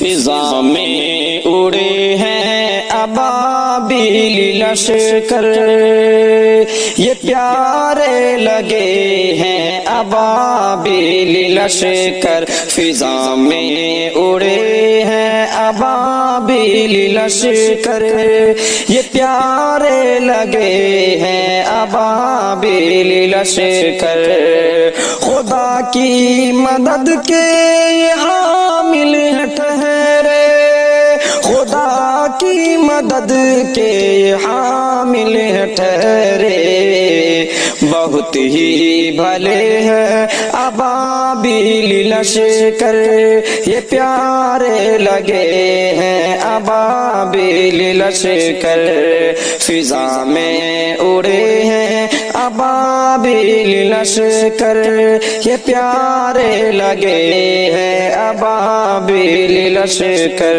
فضا میں اڑے ہیں ابابیل لشکر، یہ پیارے لگے ہیں ابابیل لشکر، فضا میں اڑے ہیں ابابیل لشکر، یہ پیارے لگے ہیں ابابیل لشکر، خدا کی مدد کے حامل ہیں ٹھہرے، خدا کی مدد کے حامل ہیں ٹھہرے، بہت ہی بھلے ہیں ابابیل لشکر، یہ پیارے لگے ہیں ابابیل لشکر، فضا میں اڑے ہیں ابابیل لشکر، یہ پیارے لگے ہیں ابابیل لشکر۔